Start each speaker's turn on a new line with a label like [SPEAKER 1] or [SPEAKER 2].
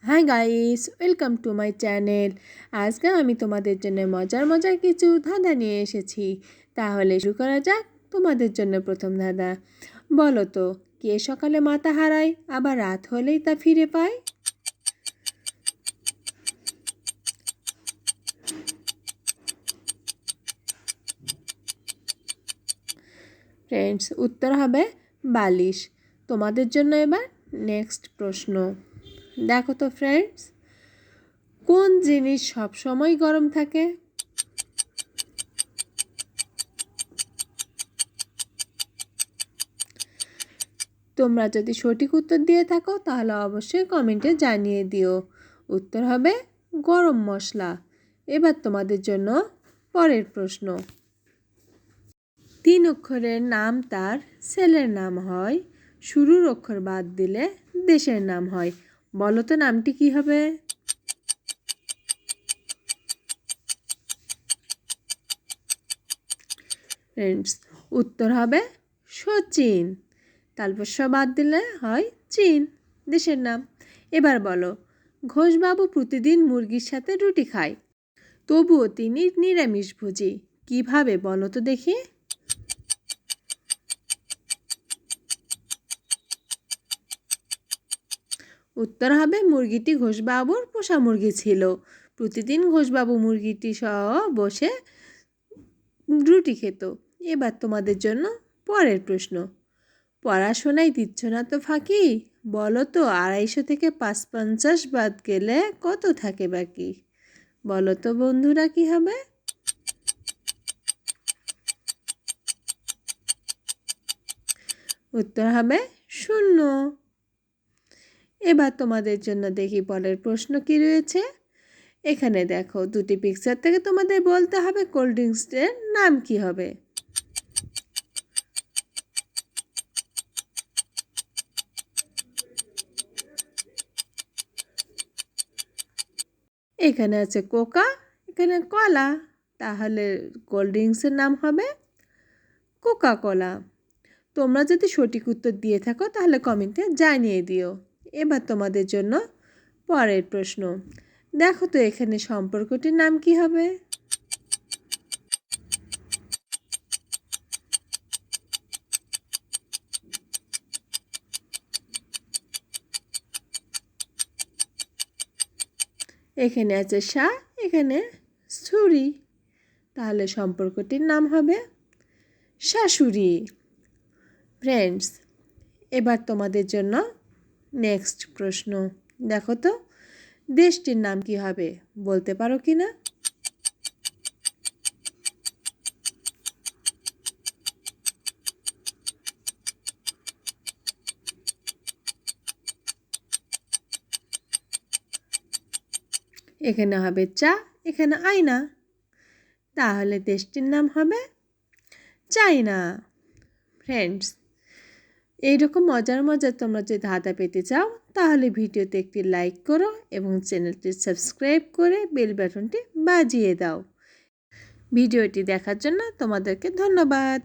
[SPEAKER 1] Hi guys, welcome to my channel. আজকে আমি তোমাদের জন্য মজার মজার কিছু ধাঁধা নিয়ে এসেছি। তাহলে শুরু করা যাক। তোমাদের জন্য প্রথম ধাঁধা, বলো তো কে সকালে মাথা হারায় আবার রাত হলেই তা ফিরে পায়? ফ্রেন্ডস, উত্তর হবে বালিশ। তোমাদের জন্য এবার নেক্সট প্রশ্ন। দেখো তো ফ্রেন্ডস, কোন জিনিস সব সময় গরম থাকে? তোমরা যদি সঠিক উত্তর দিয়ে থাকো তাহলে অবশ্যই কমেন্টে জানিয়ে দিও। উত্তর হবে গরম মশলা। এবার তোমাদের জন্য পরের প্রশ্ন। 3 অক্ষরের নাম তার ছেলের নাম হয়, শুরুর অক্ষর বাদ দিলে দেশের নাম হয়। বলো তো নামটি কি হবে? ফ্রেন্ডস, উত্তর হবে সচিন। তালবস্য বাদ দিলে হয় চীন, দেশের নাম। এবার বলো, ঘোষবাবু প্রতিদিন মুরগির সাথে রুটি খায়, তবুও তিনি নিরামিষভোজী। কিভাবে বলো তো দেখি? উত্তর হবে মুরগিটি ঘোষবাবুর পোষা মুরগি ছিল। প্রতিদিন ঘোষবাবু মুরগিটি সহ বসে রুটি খেত। এবার তোমাদের জন্য পরের প্রশ্ন। পড়াশোনায় দিচ্ছ না তো ফাঁকি, বলো তো 250 থেকে 550 বাদ গেলে কত থাকে বাকি? বলো তো বন্ধুরা কি হবে? উত্তর হবে 0। এবার তোমাদের জন্য দেখি পরের প্রশ্ন কি রয়েছে। এখানে দেখো, দুটি পিকচার থেকে তোমাদের বলতে হবে কোল্ড ড্রিঙ্কসের নাম কি হবে। এখানে আছে কোকা, এখানে কলা, তাহলে কোল্ড ড্রিঙ্কসের নাম হবে কোকা কোলা। তোমরা যদি সঠিক উত্তর দিয়ে থাকো তাহলে কমেন্টে জানিয়ে দিও। এবার তোমাদের জন্য পরের প্রশ্ন। দেখো তো এখানে সম্পর্কটির নাম কি হবে? এখানে আছে সা, এখানে ছুরি, তাহলে সম্পর্কটির নাম হবে শাশুড়ি। ফ্রেন্ডস, এবার তোমাদের জন্য নেক্সট প্রশ্ন। দেখো তো দেশটির নাম কি হবে, বলতে পারো কি না? এখানে হবে চা, এখানে আয়না, তাহলে দেশটির নাম হবে চায়না। ফ্রেন্ডস, এইরকম মজার মজার তোমরা যদি ধাঁধা পেতে চাও তাহলে ভিডিওতে একটি লাইক করো এবং চ্যানেলটি সাবস্ক্রাইব করে বেল বাটনটি বাজিয়ে দাও। ভিডিওটি দেখার জন্য তোমাদেরকে ধন্যবাদ।